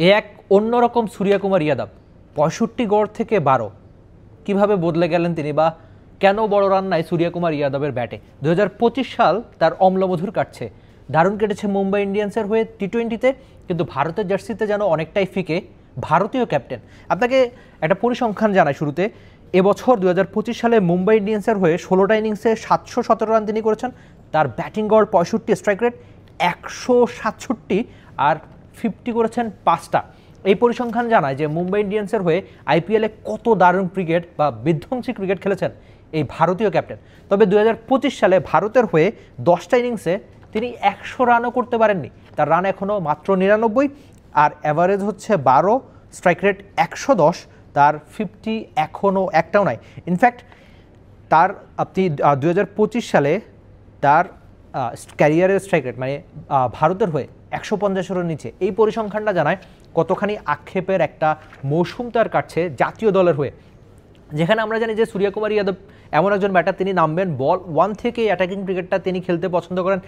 এ এক অন্যরকম সূর্যকুমার যাদব। ৬৫ গড় থেকে ১২ কিভাবে বদলে গেলেন তিনি, বা কেন বড় রান নাই সূর্যকুমার যাদবের ব্যাটে। ২০২৫ সাল তার অম্লমধুর কাটছে। দারুণ কেটেছে মুম্বাই ইন্ডিয়ান্সের হয়ে টি-20-তে, কিন্তু ভারতের জার্সিতে যেন অনেকটাই ফিকে ভারতীয় ক্যাপ্টেন। আপনাকে একটা পরিসংখ্যান জানাই শুরুতে। এবছর ২০২৫ সালে মুম্বাই ইন্ডিয়ান্সের হয়ে ১৬টা ইনিংসে ৭১৭ রান তিনি করেছেন। তার ব্যাটিং গড় ৬৫, স্ট্রাইক রেট ১৬৭, আর 50 করেছেন ৫টা। এই পরিসংখ্যান জানায় যে মুম্বাই ইন্ডিয়ান্সের হয়ে আইপিএলে কত দারুণ ক্রিকেট বা বিধ্বংসী ক্রিকেট খেলেছেন এই ভারতীয় ক্যাপ্টেন। তবে ২০২৫ সালে ভারতের হয়ে 10টা ইনিংসে তিনি ১০০ রানও করতে পারেননি। তার রান এখনও মাত্র ৯৯, আর অ্যাভারেজ হচ্ছে 12, স্ট্রাইক রেট ১১০, তার 50 এখনও একটাও নাই। ইনফ্যাক্ট তার আপনি ২০২৫ সালে তার ক্যারিয়ারের স্ট্রাইক রেট মানে ভারতের হয়ে ১৫০-এর নিচে। এই পরিসংখ্যানটা জানায় কতখানি আক্ষেপের একটা মৌসুম তার কাটছে জাতীয় দলের হয়ে, যেখানে আমরা জানি যে সূর্যকুমার যাদব এমন একজন ব্যাটার, তিনি নামবেন বল 1 থেকে অ্যাটাকিং ক্রিকেটটা তিনি খেলতে পছন্দ করেন।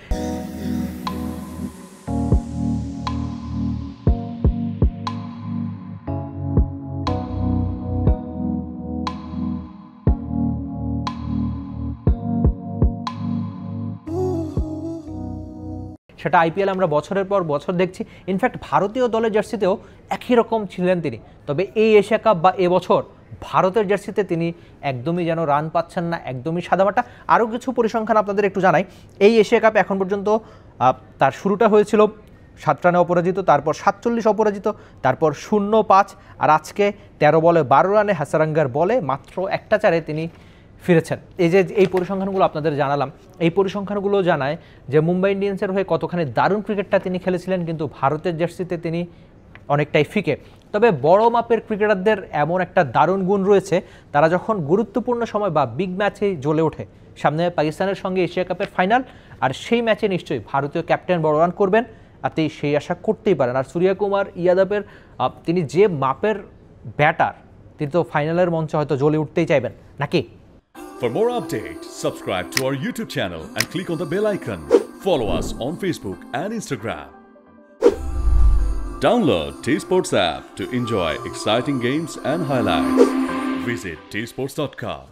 সেটা আইপিএল আমরা বছরের পর বছর দেখছি। ইনফ্যাক্ট ভারতীয় দলের জার্সিতেও একই রকম ছিলেন তিনি। তবে এই এশিয়া কাপ বা এবছর ভারতের জার্সিতে তিনি একদমই যেন রান পাচ্ছেন না, একদমই সাদামাটা। আরও কিছু পরিসংখ্যান আপনাদের একটু জানাই। এই এশিয়া কাপ এখন পর্যন্ত তার শুরুটা হয়েছিল 7 রানে অপরাজিত, তারপর 47 অপরাজিত, তারপর 0-5, আর আজকে 13 বলে 12 রানে হাসারাঙ্গার বলে মাত্র 1টা 4-এ তিনি ফিরেছেন। এই পরিসংখ্যানগুলো আপনাদের জানালাম। এই পরিসংখ্যানগুলো জানায় যে মুম্বাই ইন্ডিয়ান্সের হয়ে কতখানি দারুণ ক্রিকেটটা তিনি খেলেছিলেন, কিন্তু ভারতের জার্সিতে তিনি অনেকটাই ফিকে। তবে বড় মাপের ক্রিকেটারদের এমন একটা দারুণ গুণ রয়েছে, তারা যখন গুরুত্বপূর্ণ সময় বা বিগ ম্যাচেই জ্বলে ওঠে। সামনে পাকিস্তানের সঙ্গে এশিয়া কাপের ফাইনাল, আর সেই ম্যাচে নিশ্চয়ই ভারতীয় ক্যাপ্টেন বড় রান করবেন, আপনি সেই আশা করতেই পারেন। আর সূর্যকুমার যাদবের তিনি যে মাপের ব্যাটার, তিনি তো ফাইনালের মঞ্চে হয়তো জ্বলে উঠতেই চাইবেন নাকি? For more updates, subscribe to our YouTube channel and click on the bell icon. Follow us on Facebook and Instagram. Download T-Sports app to enjoy exciting games and highlights. Visit tsports.com.